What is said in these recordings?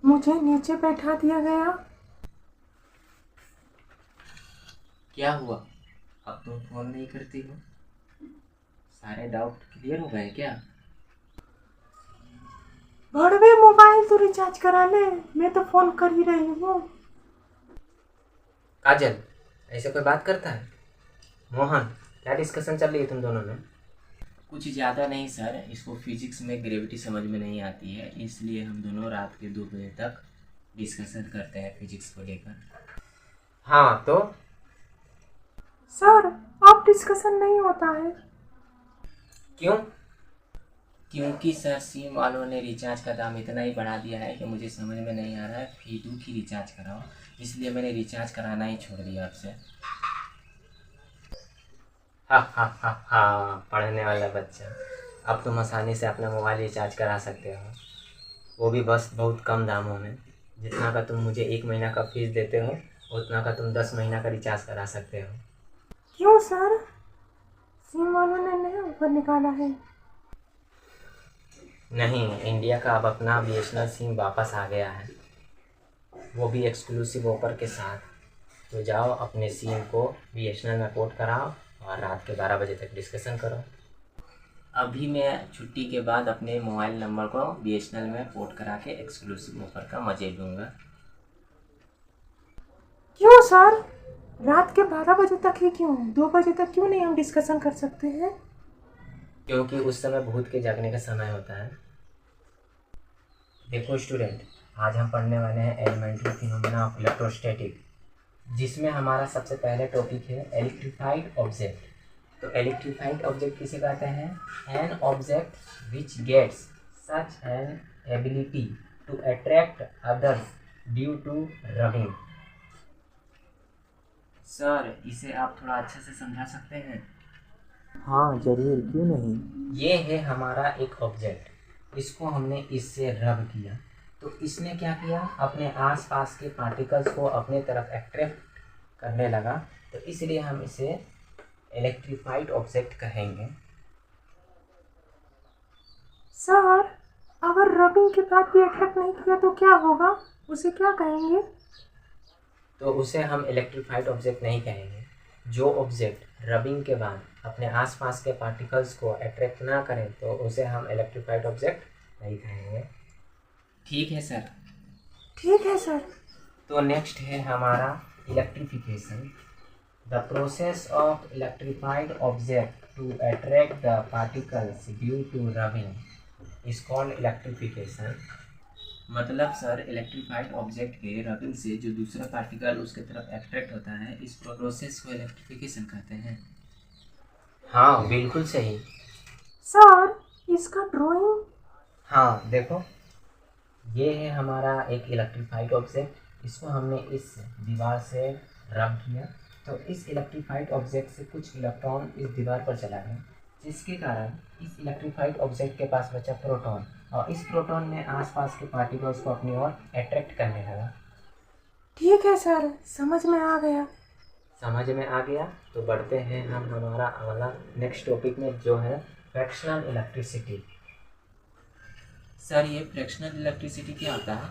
मुझे नीचे बैठा दिया गया। क्या हुआ? अब तुम फोन नहीं करती हो? सारे डाउट क्लियर हो गए क्या? भड़वे मोबाइल तो रिचार्ज करा ले, मैं तो फोन कर ही रही हूँ। काजल, ऐसे कोई बात करता है? मोहन, क्या डिस्कशन चल रही है तुम दोनों में? कुछ ज़्यादा नहीं सर, इसको फिजिक्स में ग्रेविटी समझ में नहीं आती है, इसलिए हम दोनों रात के 2 बजे तक डिस्कशन करते हैं फिजिक्स को लेकर। हाँ तो? सर, अब डिस्कशन नहीं होता है। क्यों? क्योंकि सर सिम वालों ने रिचार्ज का दाम इतना ही बढ़ा दिया है कि मुझे समझ में नहीं आ रहा है, फीडू की रिचार्ज कराओ, इसलिए मैंने रिचार्ज कराना ही छोड़ दिया आपसे। हा हा हा हा, पढ़ने वाला बच्चा। अब तुम आसानी से अपना मोबाइल रिचार्ज करा सकते हो, वो भी बस बहुत कम दामों में। जितना का तुम मुझे 1 महीना का फीस देते हो, उतना का तुम 10 महीना का रिचार्ज करा सकते हो। क्यों सर? सिम वालों ने नया ऑफर निकाला है। नहीं, इंडिया का अब अपना बीएसएनएल सिम वापस आ गया है, वो भी एक्सक्लूसिव ऑफर के साथ। तो जाओ अपने सिम को बीएसएनएल में पोर्ट कराओ और रात के 12 बजे तक डिस्कशन करो। अभी मैं छुट्टी के बाद अपने मोबाइल नंबर को बीएसएनएल में पोर्ट करा के एक्सक्लूसिव ऑफर का मजे लूँगा। क्यों सर? रात के 12 बजे तक ही क्यों? 2 बजे तक क्यों नहीं हम डिस्कशन कर सकते हैं? क्योंकि उस समय भूत के जागने का समय होता है। देखो स्टूडेंट, आज हम पढ़ने वाले हैं एलिमेंट्री फिनोमेना ऑफ इलेक्ट्रोस्टैटिक, जिसमें हमारा सबसे पहले टॉपिक है इलेक्ट्रिफाइड ऑब्जेक्ट। तो इलेक्ट्रिफाइड ऑब्जेक्ट किसे कहते हैं? An object which gets such an ability to attract others due to rubbing. Sir, इसे आप थोड़ा अच्छे से समझा सकते हैं? हाँ जरूर, क्यों नहीं। ये है हमारा एक ऑब्जेक्ट, इसको हमने इससे रब किया, तो इसने क्या किया? अपने आसपास के पार्टिकल्स को अपने तरफ अट्रैक्ट करने लगा, तो इसलिए हम इसे इलेक्ट्रिफाइड ऑब्जेक्ट कहेंगे। सर, अगर रबिंग के बाद भी अट्रैक्ट नहीं किया तो क्या होगा? उसे क्या कहेंगे? तो उसे हम इलेक्ट्रिफाइड ऑब्जेक्ट नहीं कहेंगे। जो ऑब्जेक्ट रबिंग के बाद अपने आसपास के पार्टिकल्स को अट्रैक्ट ना करें, तो उसे हम इलेक्ट्रिफाइड ऑब्जेक्ट नहीं कहेंगे। ठीक है सर। ठीक है सर। तो नेक्स्ट है हमारा electrification. The process of electrified object to attract the particles due to rubbing is called electrification. मतलब सर, इलेक्ट्रिफाइड ऑब्जेक्ट के रबिंग से जो दूसरा पार्टिकल उसके तरफ अट्रैक्ट होता है, इस प्रोसेस को इलेक्ट्रिफिकेशन कहते हैं। हाँ बिल्कुल सही। सर, इसका ड्राइंग। हाँ देखो, ये है हमारा एक इलेक्ट्रिफाइड ऑब्जेक्ट, इसको हमने इस दीवार से रब किया, तो इस इलेक्ट्रिफाइड ऑब्जेक्ट से कुछ इलेक्ट्रॉन इस दीवार पर चला गया, जिसके कारण इस इलेक्ट्रिफाइड ऑब्जेक्ट के पास बचा प्रोटॉन, और इस प्रोटॉन ने आसपास के पार्टिकल्स को अपनी ओर अट्रैक्ट करने लगा। ठीक है सर, समझ में आ गया। समझ में आ गया? तो बढ़ते हैं हम हमारा अगला नेक्स्ट टॉपिक में, जो है फ्रैक्शनल इलेक्ट्रिसिटी। सर, ये फ्रैक्शनल इलेक्ट्रिसिटी क्या होता है?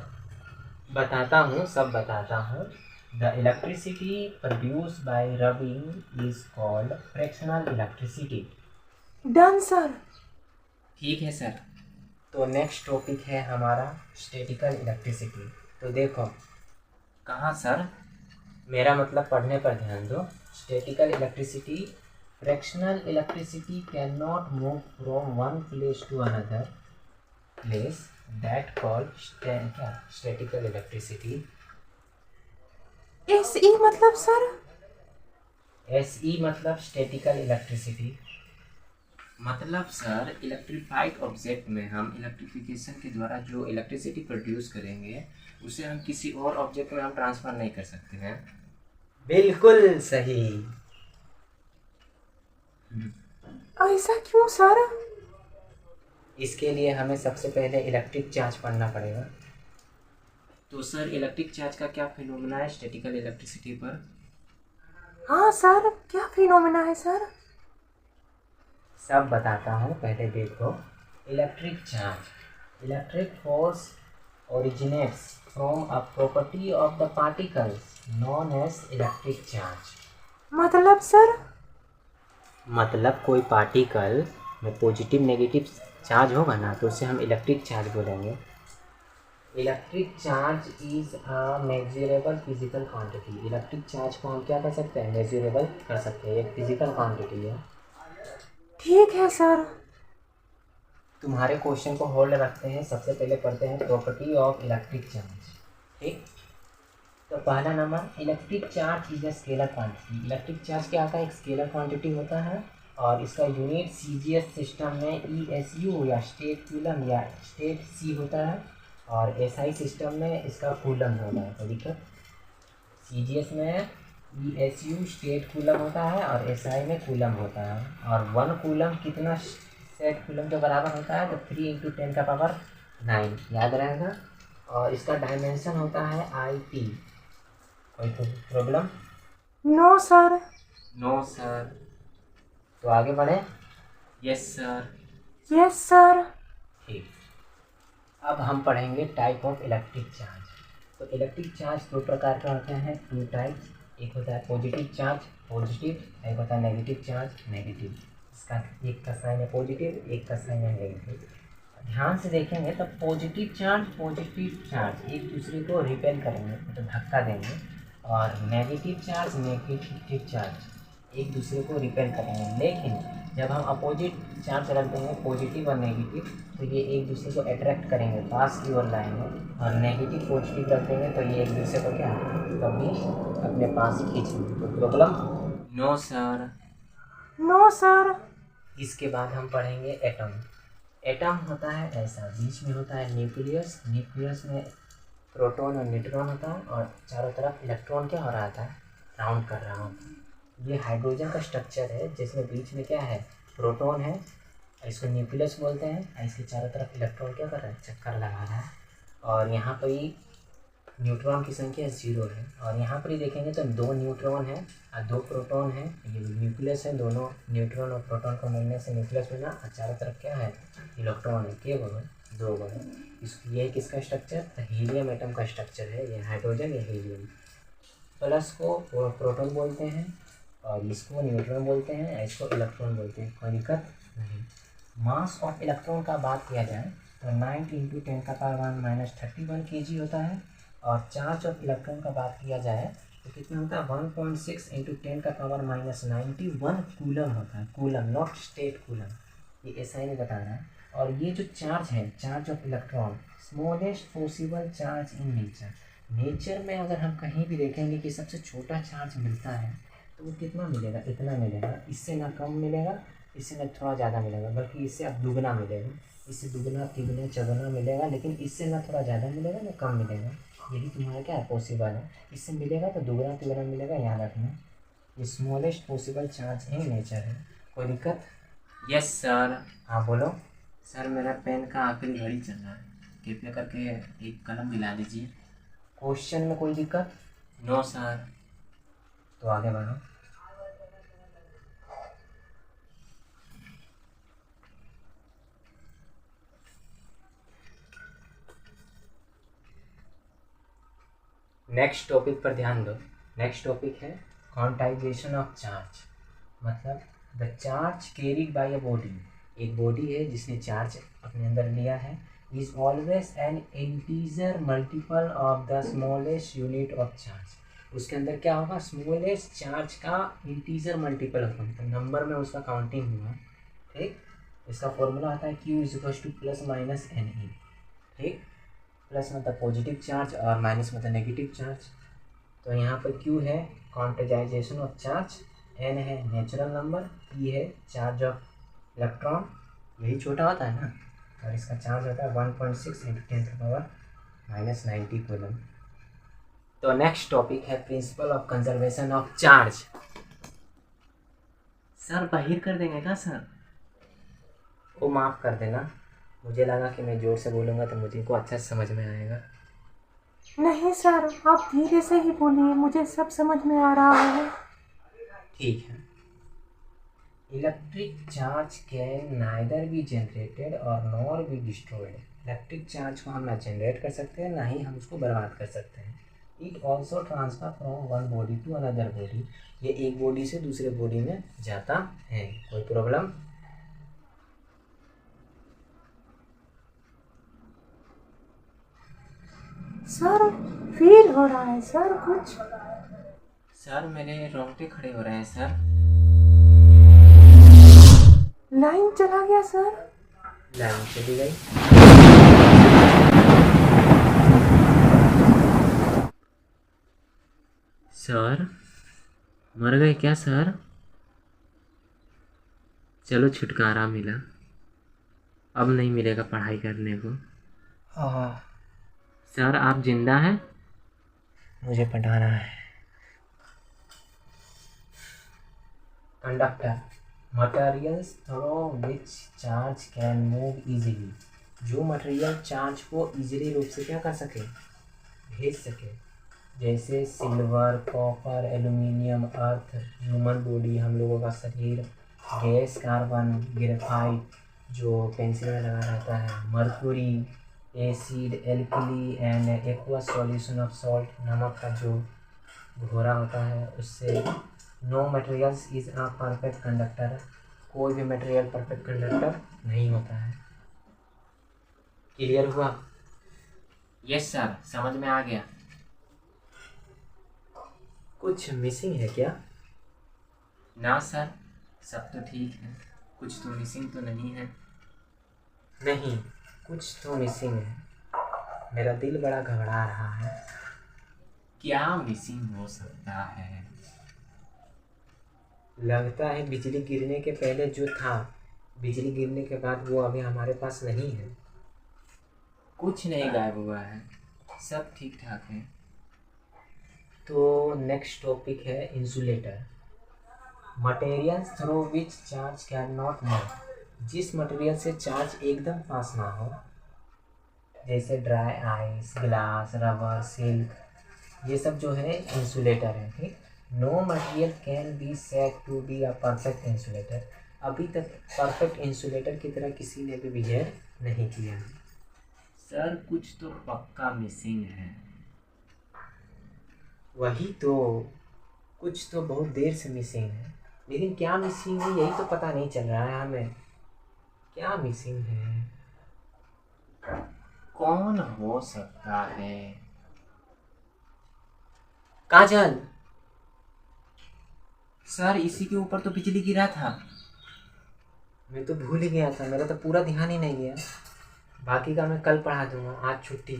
बताता हूँ, सब बताता हूँ। The electricity produce by rubbing is called fractional electricity. Done sir. ठीक है सर। तो नेक्स्ट टॉपिक है हमारा स्टैटिकल इलेक्ट्रिसिटी। तो देखो, कहाँ सर? मेरा मतलब पढ़ने पर ध्यान दो। Statical electricity, fractional electricity can not move from one place to another place, that called statical electricity. S E मतलब सर? एस ई मतलब स्टैटिकल इलेक्ट्रिसिटी। मतलब सर, इलेक्ट्रिफाइड ऑब्जेक्ट में हम इलेक्ट्रिफिकेशन के द्वारा जो इलेक्ट्रिसिटी प्रोड्यूस करेंगे, उसे हम किसी और ऑब्जेक्ट में हम ट्रांसफ़र नहीं कर सकते हैं। बिल्कुल सही। ऐसा क्यों सर? इसके लिए हमें सबसे पहले इलेक्ट्रिक चार्ज पढ़ना पड़ेगा। तो सर, इलेक्ट्रिक चार्ज का क्या फिनोमेना है स्टैटिकल इलेक्ट्रिसिटी पर? हाँ सर, क्या फिनोमेना है सर? सब बताता हूँ, पहले देखो। Electric charge, electric force originates from a property of the particles known as electric charge. मतलब सर? मतलब कोई पार्टिकल में पॉजिटिव नेगेटिव चार्ज होगा ना, तो उसे हम इलेक्ट्रिक चार्ज बोलेंगे। Electric charge is a measurable physical quantity. Electric charge को हम क्या कर सकते हैं? मेजरेबल कर सकते हैं, एक फिजिकल क्वांटिटी है। ठीक है सर। तुम्हारे क्वेश्चन को होल्ड रखते हैं, सबसे पहले पढ़ते हैं प्रॉपर्टी ऑफ इलेक्ट्रिक चार्ज। ठीक, तो पहला number, electric charge is a scalar quantity. Electric charge क्या होता है? एक स्केलर क्वांटिटी होता है और इसका यूनिट सीजीएस सिस्टम में ESU या स्टेट कूलम या स्टेट सी होता है, और SI सिस्टम में इसका कूलम होता है। तो दिक्कत, CGS में ESU स्टेट कूलम होता है और SI में कूलम होता है, और 1 कूलम कितना सेट कूलम के बराबर होता है? तो 3 × 10⁹ याद रहेगा। और इसका डायमेंशन होता है IP। कोई problem? No sir. No sir. तो आगे बढ़े? Yes sir. Yes sir. ठीक, अब हम पढ़ेंगे टाइप ऑफ इलेक्ट्रिक चार्ज। तो इलेक्ट्रिक चार्ज 2 प्रकार के होते हैं, 2 टाइप्स। एक होता है पॉजिटिव चार्ज, पॉजिटिव, एक होता है नेगेटिव चार्ज, नेगेटिव। इसका एक का साइन है पॉजिटिव, एक का साइन है नेगेटिव। ध्यान से देखेंगे तो पॉजिटिव चार्ज एक दूसरे को रिपेल करेंगे, मतलब धक्का देंगे, और नेगेटिव चार्ज एक दूसरे को रिपेल करेंगे। लेकिन जब हम अपोजिट चार्ज रख देंगे, पॉजिटिव और नेगेटिव, तो ये एक दूसरे को अट्रैक्ट करेंगे, पास की ओर लाएंगे, और नेगेटिव पॉजिटिव रख देंगे तो ये एक दूसरे को क्या कभी अपने पास खींचेंगे। तो problem? No sir. No sir. इसके बाद हम पढ़ेंगे एटम। एटम होता है ऐसा, बीच में होता है न्यूक्लियस, न्यूक्लियस में प्रोटॉन और न्यूट्रॉन होता है, और चारों तरफ इलेक्ट्रॉन क्या हो रहा था? राउंड कर रहा होता है। ये हाइड्रोजन का स्ट्रक्चर है, जिसमें बीच में क्या है? प्रोटॉन है, इसको न्यूक्लियस बोलते हैं, और इसके चारों तरफ इलेक्ट्रॉन क्या कर रहा है? चक्कर लगा रहा है। और यहाँ पर ही न्यूट्रॉन की संख्या 0 है, और यहाँ पर ही देखेंगे तो 2 न्यूट्रॉन है और 2 प्रोटॉन है। ये न्यूक्लियस है, दोनों न्यूट्रॉन और प्रोटॉन को मिलने से न्यूक्लियस बना, और चारों तरफ क्या है? इलेक्ट्रॉन है। के गो? 2 गो है। ये किसका स्ट्रक्चर? हीलियम एटम का स्ट्रक्चर है। ये हाइड्रोजन, ये हीलियम। प्लस को प्रोटॉन बोलते हैं, और इसको न्यूट्रॉन बोलते हैं, इसको इलेक्ट्रॉन बोलते हैं। कोई दिक्कत नहीं। मास ऑफ इलेक्ट्रॉन का बात किया जाए तो 9 × 10⁻³ kg होता है, और चार्ज ऑफ इलेक्ट्रॉन का बात किया जाए तो कितना होता है? 1.6 × 10⁻91 कूलम होता है। कूलम, नॉट स्टेट कूलम, ये SI नहीं बता रहा है। और ये जो चार्ज है, charge of electron, smallest possible charge in nature में अगर हम कहीं भी देखेंगे कि सबसे छोटा चार्ज मिलता है, तो वो कितना मिलेगा? इतना मिलेगा। इससे ना कम मिलेगा, इससे ना थोड़ा ज़्यादा मिलेगा, बल्कि इससे अब दुगना मिलेगा। इससे दुगना, तिगुना, चौगुना मिलेगा, लेकिन इससे ना थोड़ा ज़्यादा मिलेगा ना कम मिलेगा। यही तुम्हारा क्या है? पॉसिबल है। इससे मिलेगा तो दुगना तिगुना मिलेगा, याद रखना। ये smallest possible charge in nature है। कोई दिक्कत? Yes sir. हाँ बोलो। सर मेरा पेन का आखिरी घड़ी चल रहा है, कृपया करके एक कलम दिला दीजिए। क्वेश्चन में कोई दिक्कत? No sir. तो आगे बढ़ो। नेक्स्ट टॉपिक पर ध्यान दो। नेक्स्ट टॉपिक है क्वांटाइजेशन ऑफ चार्ज। मतलब the charge carried by a body, एक बॉडी है जिसने चार्ज अपने अंदर लिया है, is always an integer multiple of the smallest unit of charge. उसके अंदर क्या होगा? स्मॉलेस्ट चार्ज का इंटीजर मल्टीपल होगा, मतलब नंबर में उसका काउंटिंग होगा। ठीक, इसका फॉर्मूला आता है Q = ±NE। ठीक, प्लस मतलब पॉजिटिव चार्ज और माइनस मतलब नेगेटिव चार्ज। तो यहाँ पर Q है क्वांटाइजेशन ऑफ चार्ज, N है नेचुरल नंबर, E है चार्ज ऑफ इलेक्ट्रॉन, यही छोटा होता है ना, और इसका चार्ज होता है 1.6 × 10⁻90 कूलम। तो नेक्स्ट टॉपिक है principle of conservation of charge. Sir बाहिर कर देंगे क्या सर? वो माफ़ कर देना, मुझे लगा कि मैं ज़ोर से बोलूँगा तो मुझे को अच्छा समझ में आएगा। नहीं सर, आप धीरे से ही बोलिए, मुझे सब समझ में आ रहा है। ठीक है। Electric charge can neither be generated और nor be destroyed. Electric charge को हम ना जनरेट कर सकते हैं, ना ही हम उसको बर्बाद कर सकते हैं। It also transfer from one body to another body, ये एक बॉडी से दूसरे बॉडी में जाता है। कोई प्रॉब्लम? सर फील हो रहा है सर कुछ। सर मेरे रोंगटे खड़े हो रहे हैं सर। लाइन चला गया सर। लाइन चली गई। सर मर गए क्या सर? चलो छुटकारा मिला, अब नहीं मिलेगा पढ़ाई करने को। सर आप जिंदा हैं? मुझे पढ़ाना है। Conductor, materials through which charge can move easily, जो मटेरियल चार्ज को इजीली रूप से क्या कर सके, भेज सके। जैसे silver, copper, aluminium, earth, human body, हम लोगों का शरीर, गैस, कार्बन, ग्रेफाइट जो पेंसिल में लगा रहता है, mercury, acid, alkali and aqueous solution of salt, नमक का जो घोरा होता है उससे। No materials is a perfect conductor, कोई भी मटेरियल परफेक्ट कंडक्टर नहीं होता है। क्लियर हुआ? यस सर, समझ में आ गया। कुछ मिसिंग है क्या? ना सर, सब तो ठीक है। कुछ तो मिसिंग तो नहीं है? नहीं, कुछ तो मिसिंग है। मेरा दिल बड़ा घबरा रहा है। क्या मिसिंग हो सकता है? लगता है बिजली गिरने के पहले जो था, बिजली गिरने के बाद वो अभी हमारे पास नहीं है। कुछ नहीं गायब हुआ है, सब ठीक ठाक है। तो नेक्स्ट टॉपिक है insulator. Materials through which charge can not move, जिस मटेरियल से चार्ज एकदम पास ना हो, जैसे dry ice, glass, rubber, silk, ये सब जो है इंसुलेटर है। ठीक, no material can be said to be a perfect insulator, अभी तक परफेक्ट इंसुलेटर की तरह किसी ने भी बिहेव नहीं किया। सर कुछ तो पक्का मिसिंग है। वही तो, कुछ तो बहुत देर से मिसिंग है, लेकिन क्या मिसिंग है यही तो पता नहीं चल रहा है हमें। क्या मिसिंग है? कौन हो सकता है? काजल। सर इसी के ऊपर तो बिजली गिरा था। मैं तो भूल ही गया था, मेरा तो पूरा ध्यान ही नहीं गया। बाकी का मैं कल पढ़ा दूंगा, आज छुट्टी।